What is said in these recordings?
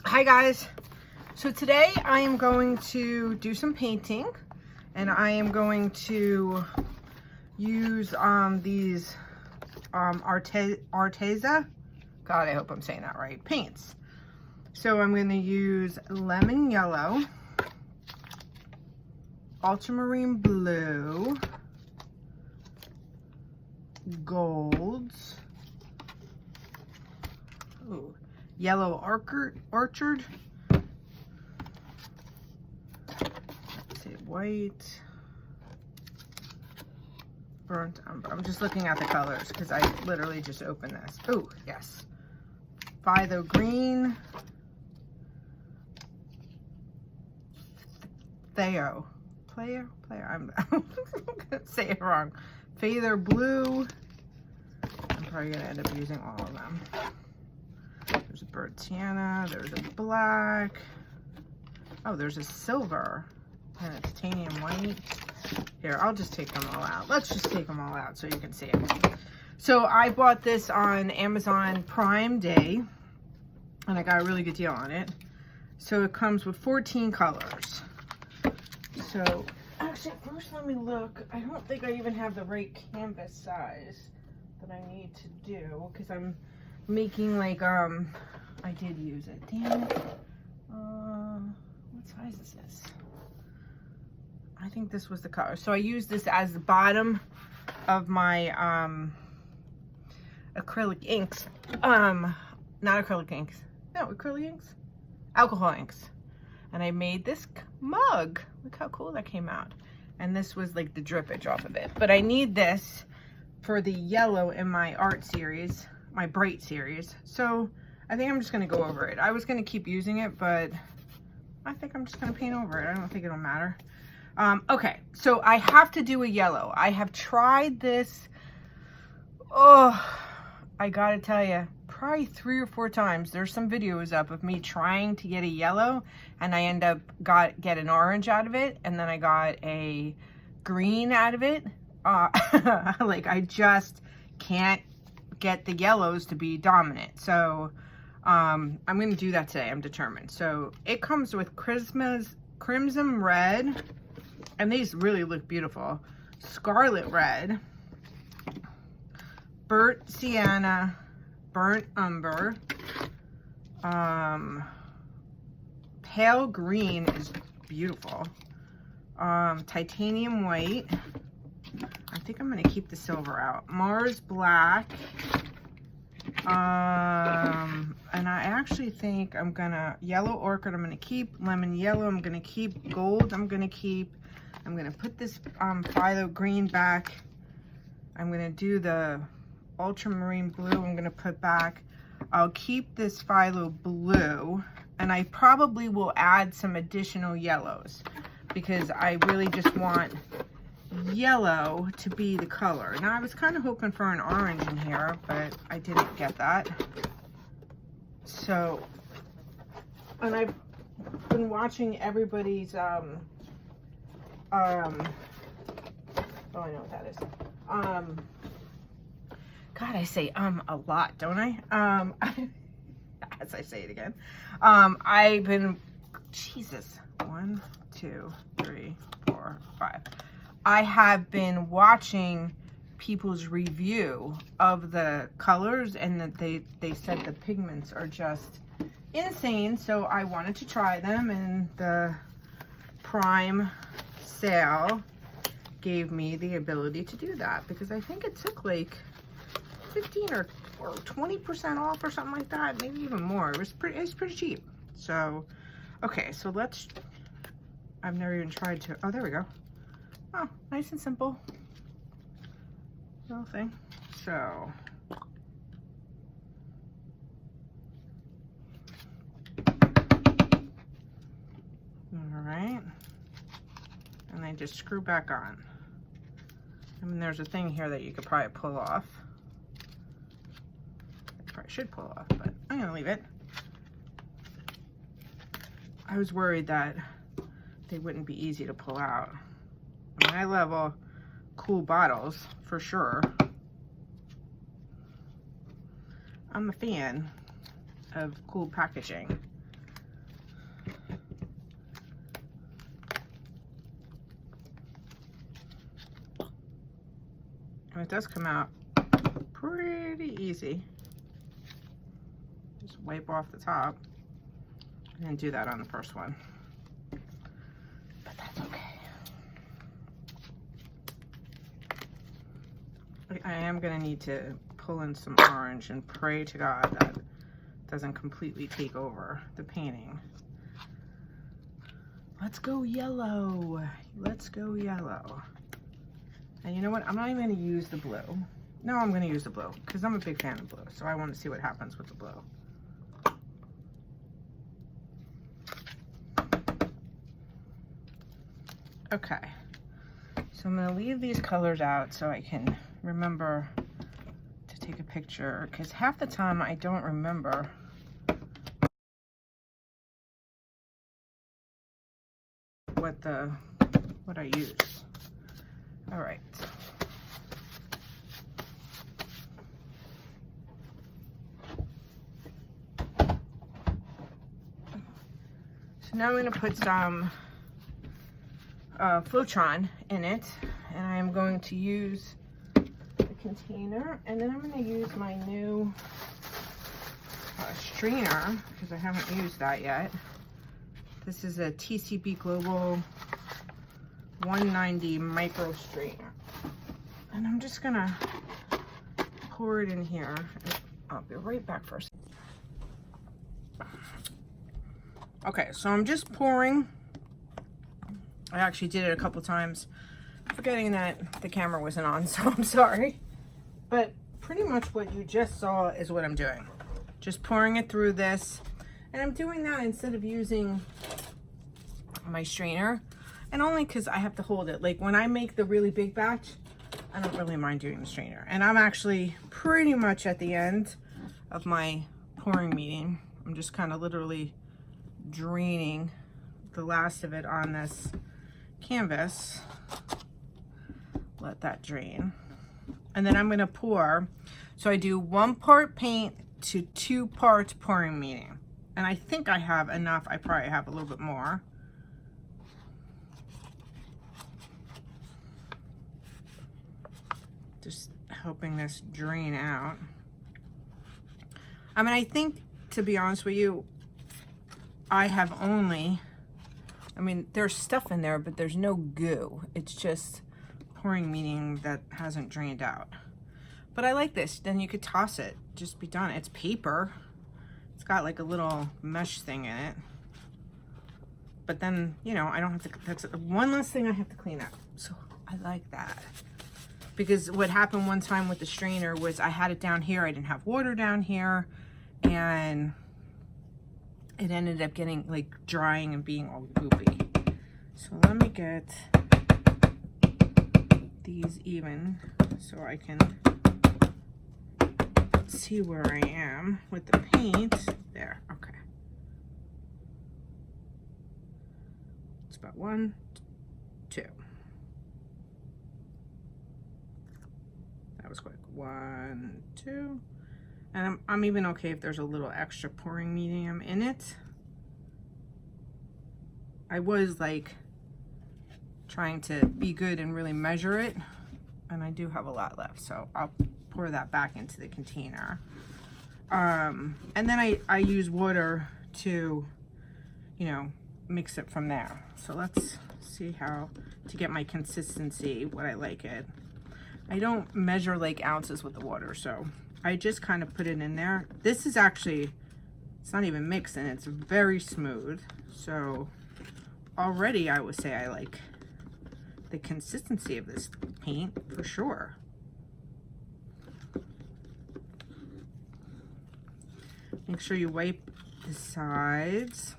Hi guys. So today I am going to do some painting, and I am going to use these Arteza, God, I hope I'm saying that right, paints. So I'm going to use lemon yellow, ultramarine blue, golds, ooh, yellow orchard, let's see, white, burnt umber. I'm just looking at the colors because I literally just opened this. Oh, yes. Phthalo green, I'm gonna say it wrong. Phthalo blue. I'm probably gonna end up using all of them. There's a burnt sienna, there's a black. Oh, there's a silver and a titanium white. Here, I'll just take them all out. Let's just take them all out so you can see it. So I bought this on Amazon Prime Day, and I got a really good deal on it. So it comes with 14 colors. So actually, first let me look. I don't think I even have the right canvas size that I need to do, because I'm making like, I did use it. Damn it. What size is this? I think this was the color. So I used this as the bottom of my acrylic inks. Not acrylic inks. No, acrylic inks? Alcohol inks. And I made this mug. Look how cool that came out. And this was like the drippage off of it. But I need this for the yellow in my art series, my bright series. So I think I'm just gonna go over it. I was gonna keep using it, but I think I'm just gonna paint over it. I don't think it'll matter. Okay, so I have to do a yellow. I have tried this, oh, I gotta tell you, probably 3 or 4 times. There's some videos up of me trying to get a yellow, and I end up get an orange out of it, and then I got a green out of it. Like, I just can't get the yellows to be dominant. So I'm gonna do that today. I'm determined. So it comes with crimson red, and these really look beautiful. Scarlet red, burnt sienna, burnt umber, pale green is beautiful, titanium white. I think I'm gonna keep the silver out. Mars black, and I actually think I'm gonna, yellow orchid I'm gonna keep, lemon yellow I'm gonna keep, gold I'm gonna keep. I'm gonna put this phthalo green back. I'm gonna do the ultramarine blue I'm gonna put back. I'll keep this phthalo blue, and I probably will add some additional yellows because I really just want yellow to be the color. Now I was kind of hoping for an orange in here, but I didn't get that. So, and I've been watching everybody's oh, I know what that is. God, I say a lot, don't I? As I say it again. I've been, Jesus, 1, 2, 3, 4, 5. I have been watching people's review of the colors, and that they said the pigments are just insane. So I wanted to try them, and the Prime sale gave me the ability to do that, because I think it took like 15 or 20% off or something like that, maybe even more. It's pretty cheap. So okay, so let's, I've never even tried to, oh, there we go. Oh, nice and simple little thing. So all right, and then just screw back on. I mean, there's a thing here that you could probably pull off. I probably should pull off, but I'm gonna leave it. I was worried that they wouldn't be easy to pull out. I mean, I love all cool bottles for sure. I'm a fan of cool packaging. does come out pretty easy. Just wipe off the top and do that on the first one. But that's okay. I am gonna need to pull in some orange and pray to God that doesn't completely take over the painting. Let's go yellow. Let's go yellow. And you know what? I'm not even gonna use the blue. No, I'm gonna use the blue because I'm a big fan of blue. So I want to see what happens with the blue. Okay. So I'm gonna leave these colors out so I can remember to take a picture, because half the time I don't remember what I use. All right. So now I'm going to put some Floetrol in it, and I'm going to use the container, and then I'm going to use my new strainer, because I haven't used that yet. This is a TCB Global 190 micro strainer, and I'm just going to pour it in here. I'll be right back for a second. Okay, so I'm just pouring. I actually did it a couple times, forgetting that the camera wasn't on, so I'm sorry. But pretty much what you just saw is what I'm doing. Just pouring it through this. And I'm doing that instead of using my strainer. And only because I have to hold it. Like when I make the really big batch, I don't really mind doing the strainer. And I'm actually pretty much at the end of my pouring meeting. I'm just kind of literally draining the last of it on this canvas. Let that drain. And then I'm going to pour. So I do 1 part paint to 2 parts pouring meeting. And I think I have enough. I probably have a little bit more. Just helping this drain out. I mean, I think, to be honest with you, I have only, I mean, there's stuff in there, but there's no goo. It's just pouring meeting that hasn't drained out. But I like this. Then you could toss it. Just be done. It's paper. It's got like a little mesh thing in it. But then, you know, I don't have to, that's one less thing I have to clean up. So I like that. Because what happened one time with the strainer was I had it down here. I didn't have water down here. And it ended up getting like drying and being all goopy. So let me get these even so I can see where I am with the paint. There, okay. It's about 1, 2. That was quick. 1, 2. And I'm even okay if there's a little extra pouring medium in it. I was like trying to be good and really measure it, and I do have a lot left, so I'll pour that back into the container. And then I use water to, you know, mix it from there. So let's see how to get my consistency, what I like it. I don't measure like ounces with the water, so I just kind of put it in there. This is actually, it's not even mixed and it's very smooth. So already I would say I like the consistency of this paint for sure. Make sure you wipe the sides.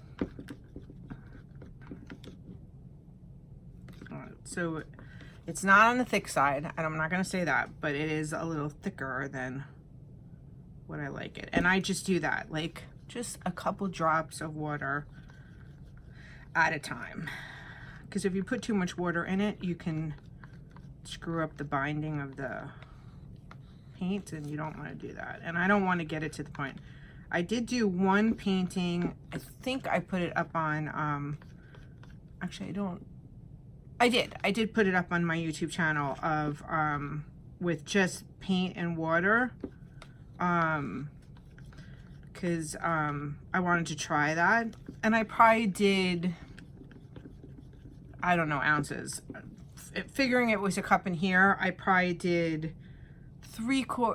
So it's not on the thick side, and I'm not going to say that, but it is a little thicker than what I like it. And I just do that, like just a couple drops of water at a time. Because if you put too much water in it, you can screw up the binding of the paint, and you don't want to do that. And I don't want to get it to the point. I did do one painting. I think I put it up on, actually I did put it up on my YouTube channel of with just paint and water, because I wanted to try that. And I probably did, I don't know, ounces. Figuring it was a cup in here, I probably did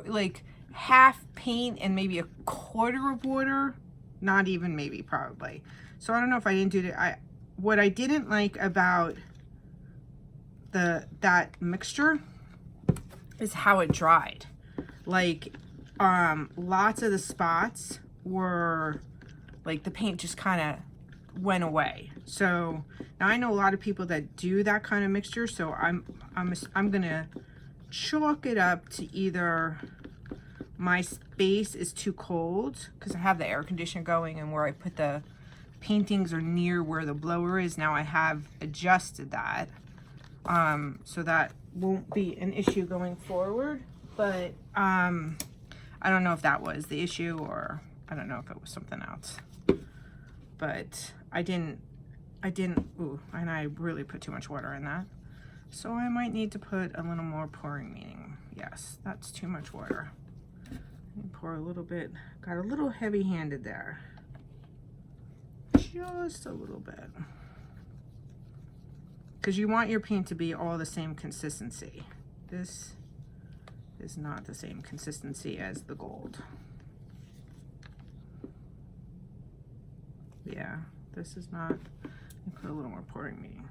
like half paint and maybe a quarter of water. Not even, maybe, probably. So I don't know if I didn't do that. What I didn't like about that mixture is how it dried. Like, lots of the spots were like the paint just kind of went away. So now I know a lot of people that do that kind of mixture, so I'm gonna chalk it up to either my space is too cold because I have the air conditioner going, and where I put the paintings are near where the blower is. Now I have adjusted that, so that won't be an issue going forward. But I don't know if that was the issue, or I don't know if it was something else. But I didn't, ooh, and I really put too much water in that. So I might need to put a little more pouring meaning. Yes, that's too much water. Pour a little bit, got a little heavy-handed there. Just a little bit. Because you want your paint to be all the same consistency. This is not the same consistency as the gold. Yeah, this is not. Let me put a little more pouring meaning.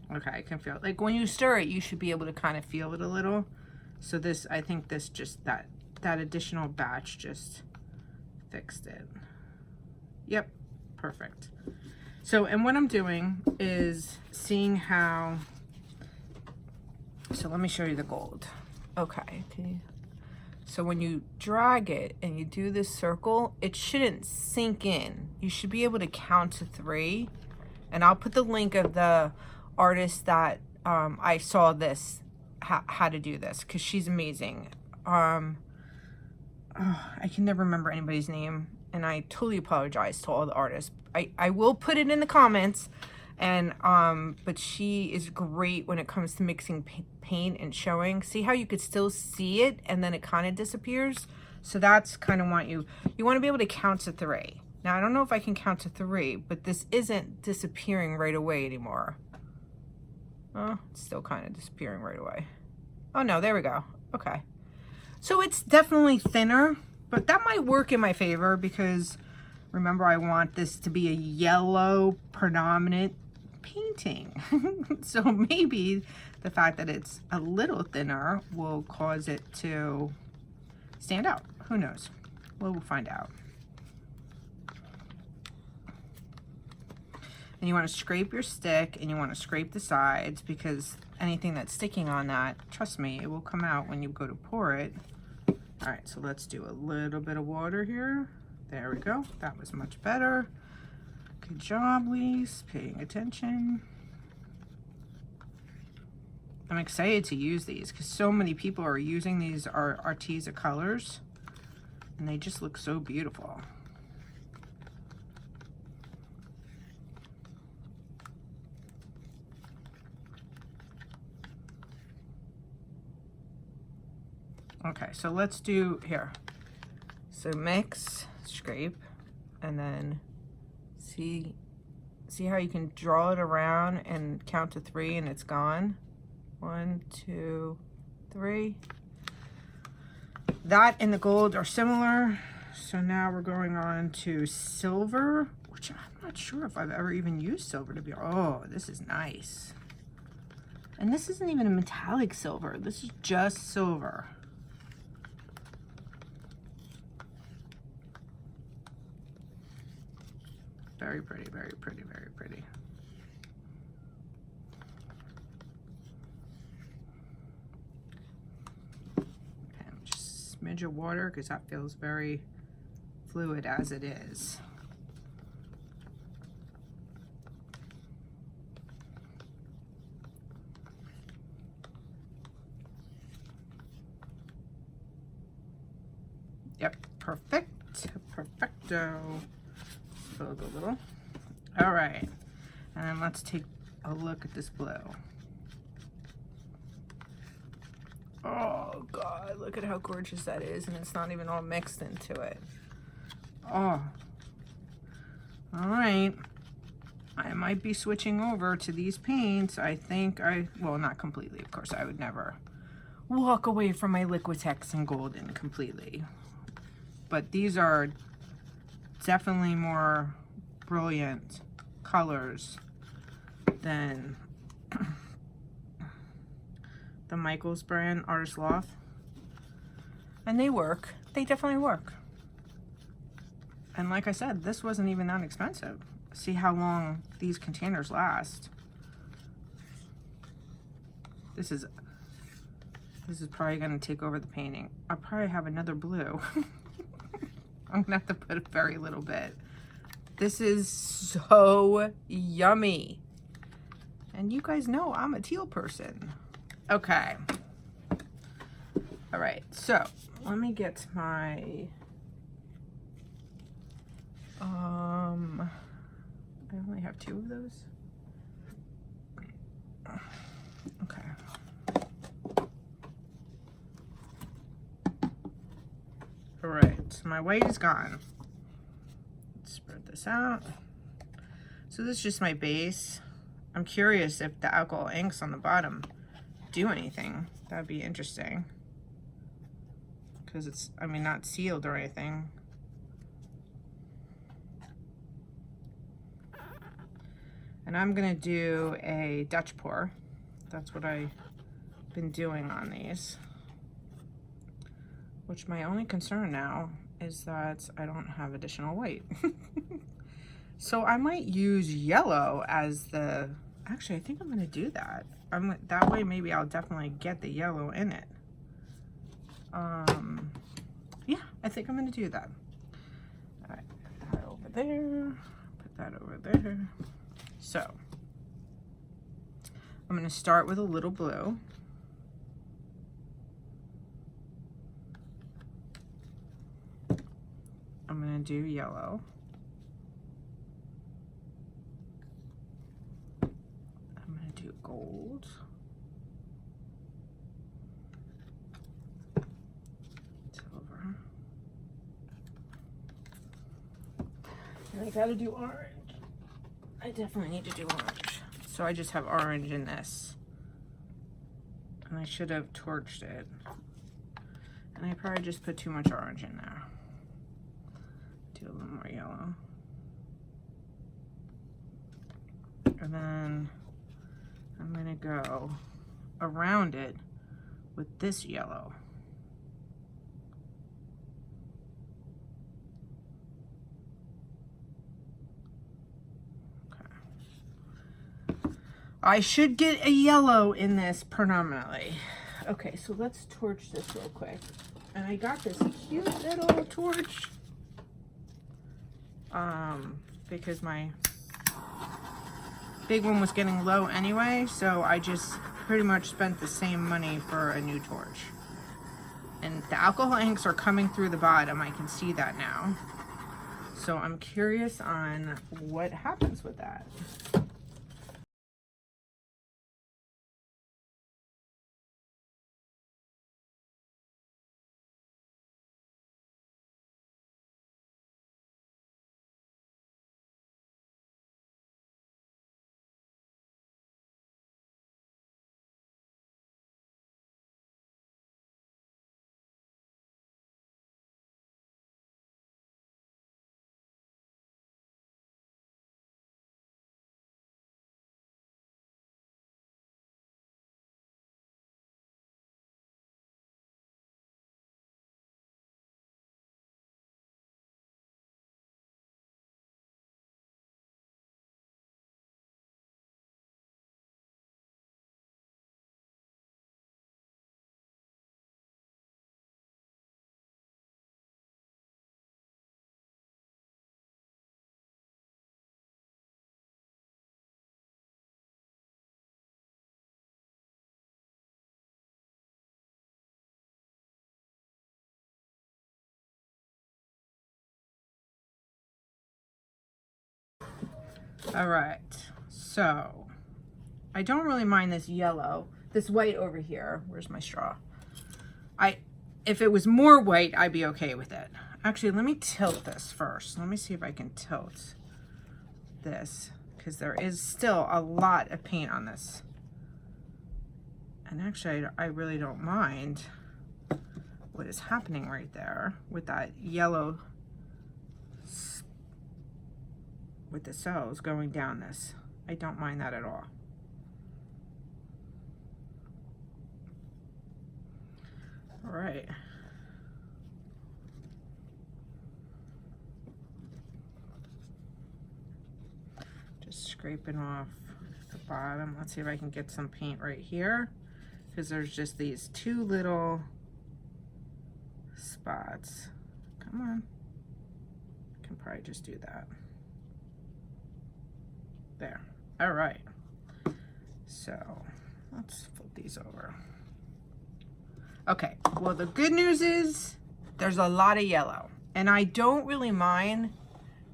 Okay, I can feel it. Like when you stir it, you should be able to kind of feel it a little. So this, I think this just, that additional batch just fixed it. Yep, perfect. So, and what I'm doing is seeing how, so let me show you the gold. Okay, so when you drag it and you do this circle, it shouldn't sink in. You should be able to count to 3. And I'll put the link of the artist that I saw this, how to do this, because she's amazing. I can never remember anybody's name, and I totally apologize to all the artists. I will put it in the comments, and but she is great when it comes to mixing paint and showing. See how you could still see it and then it kind of disappears? So that's kind of what you want to be able to count to 3. Now I don't know if I can count to 3, but this isn't disappearing right away anymore. Oh, it's still kind of disappearing right away. Oh no, there we go. Okay. So it's definitely thinner, but that might work in my favor because remember, I want this to be a yellow predominant painting. So maybe the fact that it's a little thinner will cause it to stand out. Who knows? We'll find out. And you want to scrape your stick, and you want to scrape the sides, because anything that's sticking on that, trust me, it will come out when you go to pour it. All right, so let's do a little bit of water here. There we go. That was much better. Good job, Lise, paying attention. I'm excited to use these because so many people are using these Arteza colors, and they just look so beautiful. Okay, so let's do here. So mix, scrape, and then see how you can draw it around and count to 3 and it's gone. 1, 2, 3. That and the gold are similar. So now we're going on to silver, which I'm not sure if I've ever even used silver to be. Oh, this is nice. And this isn't even a metallic silver. This is just silver. Very pretty, very pretty, very pretty. Okay, just smidge of water because that feels very fluid as it is. Yep, perfect, perfecto. Build a little. All right, and then let's take a look at this blue. Oh God, look at how gorgeous that is, and it's not even all mixed into it. Oh, all right. I might be switching over to these paints. I think well, not completely, of course. I would never walk away from my Liquitex and Golden completely. But these are definitely more brilliant colors than the Michaels brand Artist Loft. And they work. They definitely work. And like I said, this wasn't even that expensive. See how long these containers last. This is probably gonna take over the painting. I'll probably have another blue. I'm gonna have to put a very little bit. This is so yummy. And you guys know I'm a teal person. Okay. All right, so let me get my, I only have 2 of those. Okay. All right, so my white is gone. Let's spread this out. So this is just my base. I'm curious if the alcohol inks on the bottom do anything. That'd be interesting. Because it's, I mean, not sealed or anything. And I'm gonna do a Dutch pour. That's what I've been doing on these. Which my only concern now is that I don't have additional white. So I might use yellow as the, actually I think I'm gonna do that. That way maybe I'll definitely get the yellow in it. Yeah, I think I'm gonna do that. All right, put that over there, put that over there. So, I'm gonna start with a little blue. I'm gonna do yellow. I'm gonna do gold. Silver. And I gotta do orange. I definitely need to do orange. So I just have orange in this. And I should have torched it. And I probably just put too much orange in there. Do a little more yellow. And then I'm gonna go around it with this yellow. I should get a yellow in this predominantly. Okay, so let's torch this real quick. And I got this cute little torch. Because my big one was getting low anyway, so I just pretty much spent the same money for a new torch. And the alcohol inks are coming through the bottom. I can see that now. So I'm curious on what happens with that. All right, so I don't really mind this yellow, this white over here. Where's my straw? If it was more white, I'd be okay with it. Actually, let me tilt this first. Let me see if I can tilt this, because there is still a lot of paint on this. And actually, I really don't mind what is happening right there with that yellow, with the cells going down this. I don't mind that at all. All right. Just scraping off the bottom. Let's see if I can get some paint right here, because there's just these two little spots. Come on. I can probably just do that. There. All right. So let's flip these over. Okay, well, the good news is there's a lot of yellow, and I don't really mind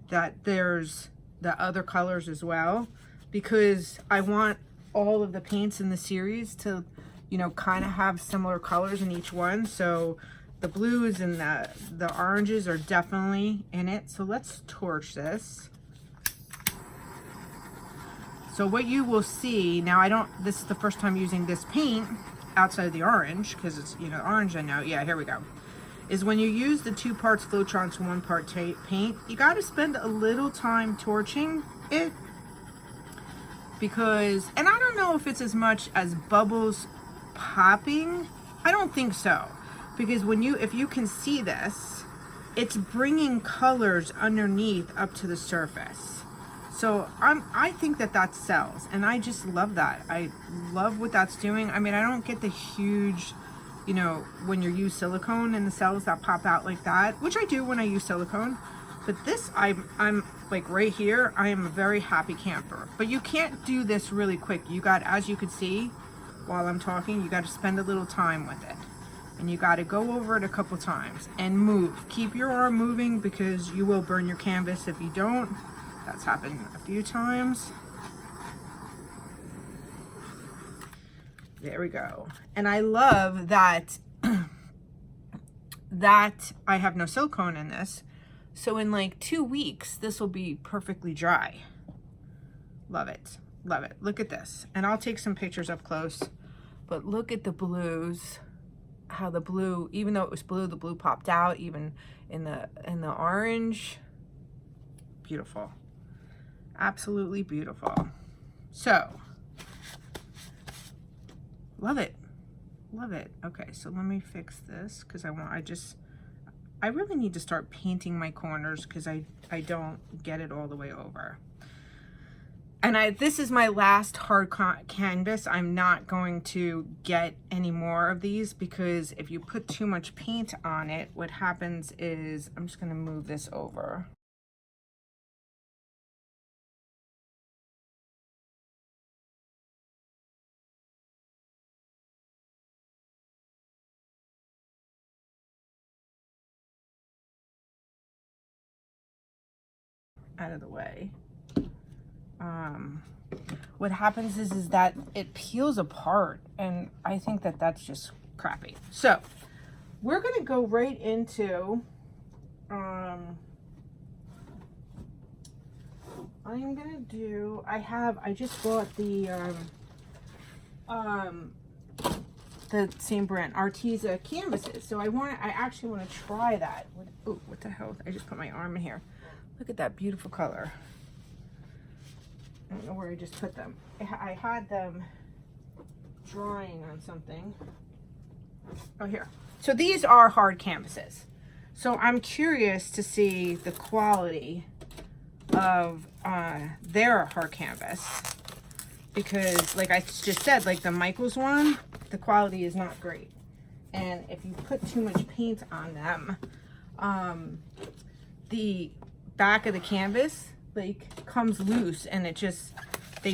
that there's the other colors as well, because I want all of the paints in the series to, you know, kind of have similar colors in each one. So the blues and the oranges are definitely in it. So let's torch this. So what you will see, now this is the first time using this paint outside of the orange, because it's, you know, orange I know, yeah, here we go, is when you use the 2 parts Floetrol to 1 part paint, you got to spend a little time torching it, because, and I don't know if it's as much as bubbles popping, I don't think so, because if you can see this, it's bringing colors underneath up to the surface. So I think that sells, and I just love that. I love what that's doing. I mean, I don't get the huge, you know, when you use silicone and the cells that pop out like that, which I do when I use silicone. But this, I'm like right here, I am a very happy camper. But you can't do this really quick. You got, as you can see, while I'm talking, you got to spend a little time with it. And you got to go over it a couple times and move. Keep your arm moving, because you will burn your canvas if you don't. That's happened a few times. There we go. And I love that that I have no silicone in this. So in like 2 weeks, this will be perfectly dry. Love it. Love it. Look at this. And I'll take some pictures up close. But look at the blues. How the blue, even though it was blue, the blue popped out, even in the orange. Beautiful. Absolutely beautiful. So, love it. Love it. Okay, so let me fix this, because I really need to start painting my corners, because I don't get it all the way over. And this is my last hard canvas. I'm not going to get any more of these, because if you put too much paint on it, what happens is, I'm just going to move this over. Out of the way. What happens is that it peels apart, and I think that that's just crappy. So we're gonna go right into I just bought the same brand Arteza canvases, so I actually want to try that. What the hell, I just put my arm in here. Look at that beautiful color. I don't know where I just put them. I had them drying on something. Oh, here. So these are hard canvases. So I'm curious to see the quality of their hard canvas, because like I just said, like the Michaels one, the quality is not great. And if you put too much paint on them, the back of the canvas like comes loose, and it just,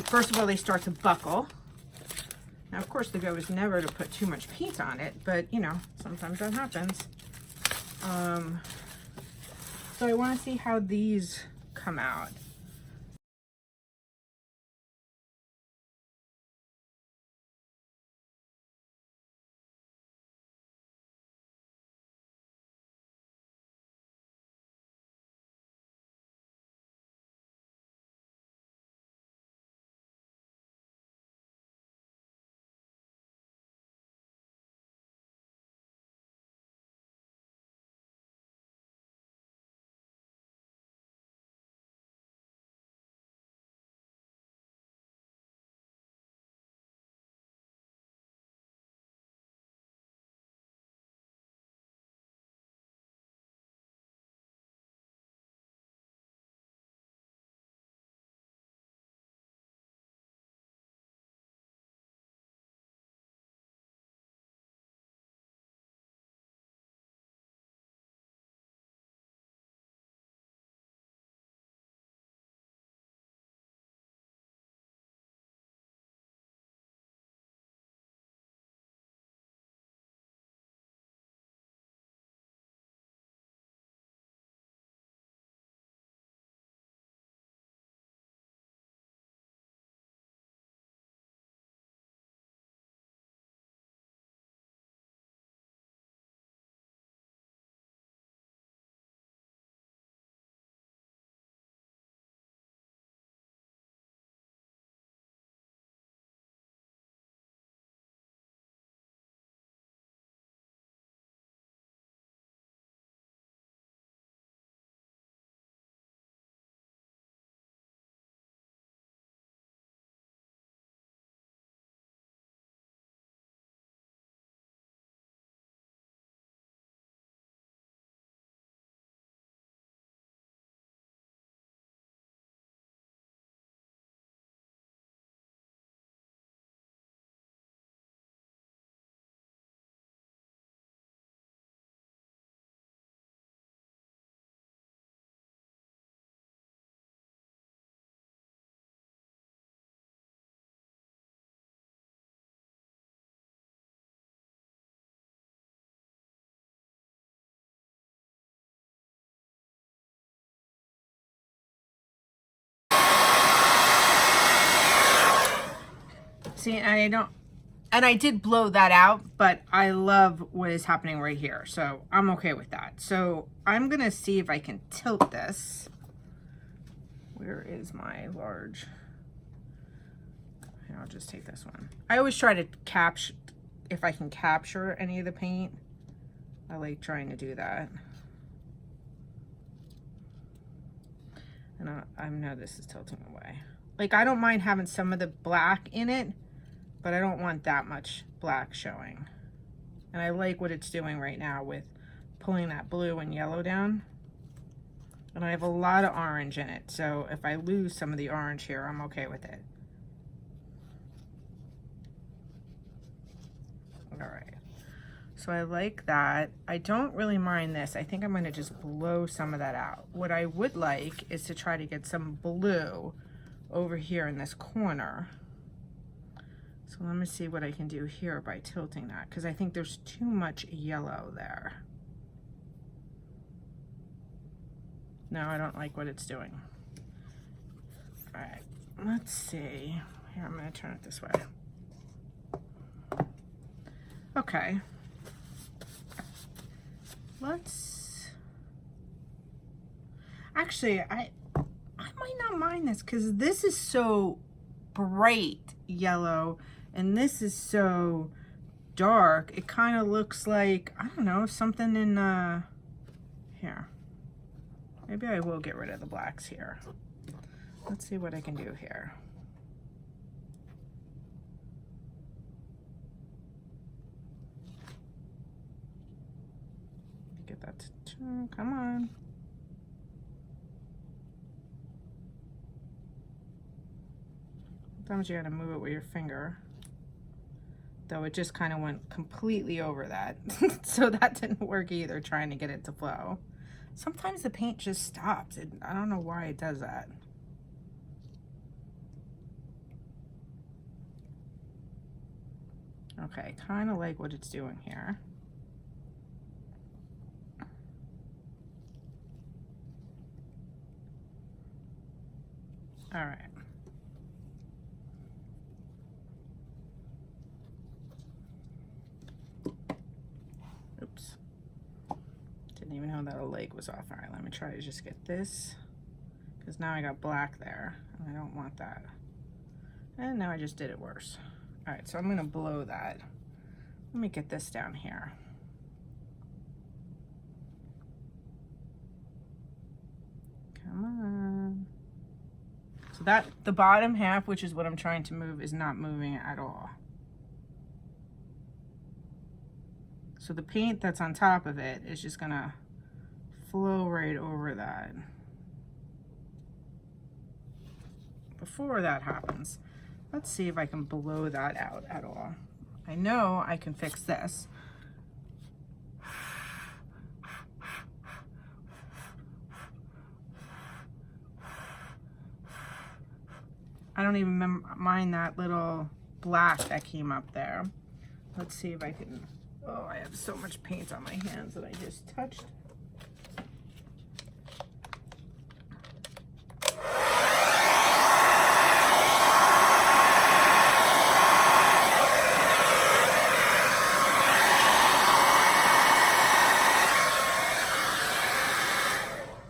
first of all, they start to buckle. Now, of course, the goal is never to put too much paint on it, but you know, sometimes that happens. So I want to see how these come out. See, and I did blow that out, but I love what is happening right here. So I'm okay with that. So I'm gonna see if I can tilt this. Where is my large? Here, I'll just take this one. I always try to capture, if I can capture any of the paint. I like trying to do that. And I know this is tilting away. Like, I don't mind having some of the black in it, but I don't want that much black showing. And I like what it's doing right now with pulling that blue and yellow down. And I have a lot of orange in it, so if I lose some of the orange here, I'm okay with it. All right, so I like that. I don't really mind this. I think I'm gonna just blow some of that out. What I would like is to try to get some blue over here in this corner. So let me see what I can do here by tilting that, because I think there's too much yellow there. No, I don't like what it's doing. All right, let's see. Here, I'm gonna turn it this way. Okay. Actually, I might not mind this, because this is so bright yellow and this is so dark. It kind of looks like, I don't know, something in here. Maybe I will get rid of the blacks here. Let's see what I can do here. Get that to, come on. Sometimes you gotta move it with your finger. Though it just kind of went completely over that. So that didn't work either, trying to get it to flow. Sometimes the paint just stops. I don't know why it does that. Okay, kind of like what it's doing here. All right. Oops. Didn't even know that a leg was off. All right, let me try to just get this, because now I got black there, and I don't want that. And now I just did it worse. All right, so I'm gonna blow that. Let me get this down here. Come on. So that, the bottom half, which is what I'm trying to move, is not moving at all. So the paint that's on top of it is just gonna flow right over that. Before that happens, let's see if I can blow that out at all. I know I can fix this. I don't even mind that little black that came up there. Let's see if I can. Oh, I have so much paint on my hands that I just touched.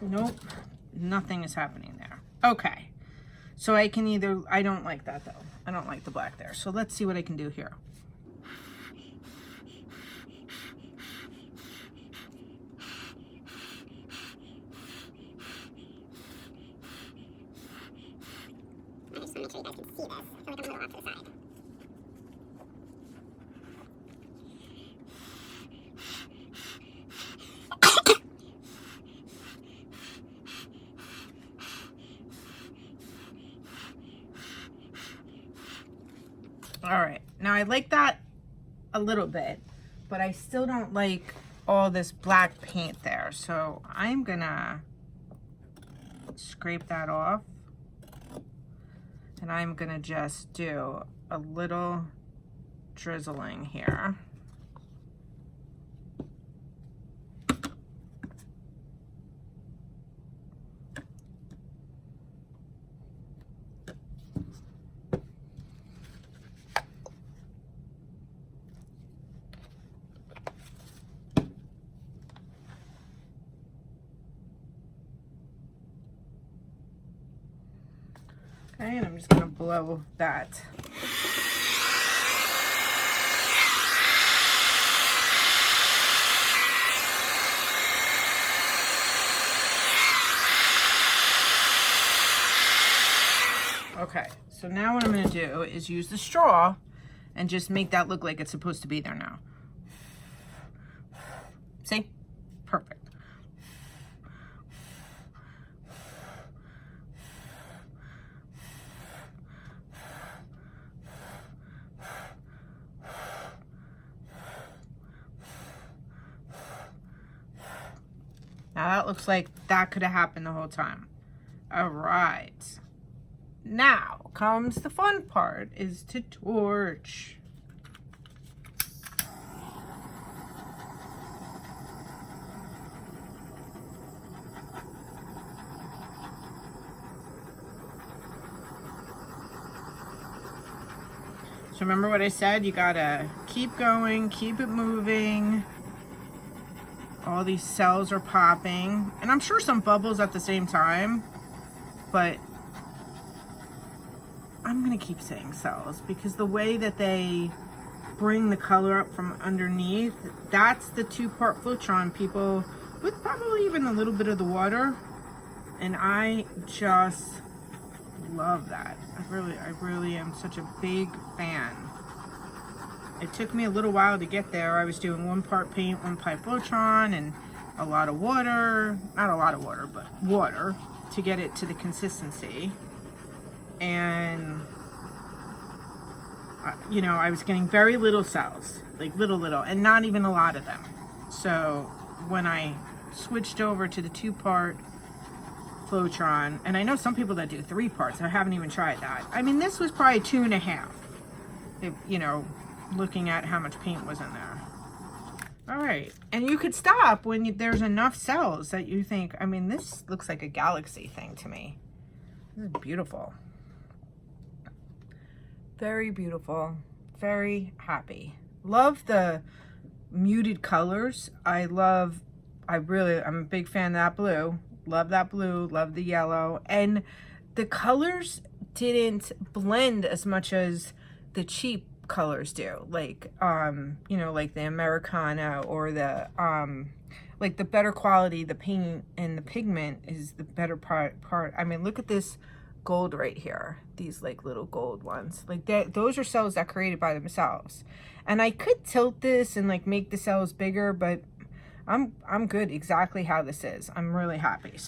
Nope, nothing is happening there. Okay, so I can either, I don't like that though. I don't like the black there. So let's see what I can do here. All right, now I like that a little bit, but I still don't like all this black paint there. So I'm gonna scrape that off, and I'm gonna just do a little drizzling here. Okay, and I'm just gonna blow that. Okay, so now what I'm gonna do is use the straw and just make that look like it's supposed to be there now. See? Perfect. Now that looks like that could have happened the whole time. All right. Now comes the fun part, is to torch. So remember what I said? You gotta keep going, keep it moving. All these cells are popping. And I'm sure some bubbles at the same time, but I'm gonna keep saying cells because the way that they bring the color up from underneath, that's the two-part Floetrol, people, with probably even a little bit of the water. And I just love that. I really am such a big fan. It took me a little while to get there. I was doing 1 part paint, 1 part Floetrol, and a lot of water. Not a lot of water, but water to get it to the consistency. And, you know, I was getting very little cells, like little, and not even a lot of them. So when I switched over to the 2-part Floetrol, and I know some people that do 3 parts. I haven't even tried that. I mean, this was probably 2.5, if, you know, looking at how much paint was in there. All right, and you could stop when there's enough cells that you think, I mean, this looks like a galaxy thing to me. This is beautiful. Very beautiful, very happy. Love the muted colors. I'm a big fan of that blue. Love that blue, love the yellow. And the colors didn't blend as much as the cheap colors do. Like, you know, like the Americana or the, like the better quality, the paint and the pigment is the better part. I mean, look at this gold right here. These like little gold ones. Like those are cells that created by themselves. And I could tilt this and like make the cells bigger, but I'm good exactly how this is. I'm really happy.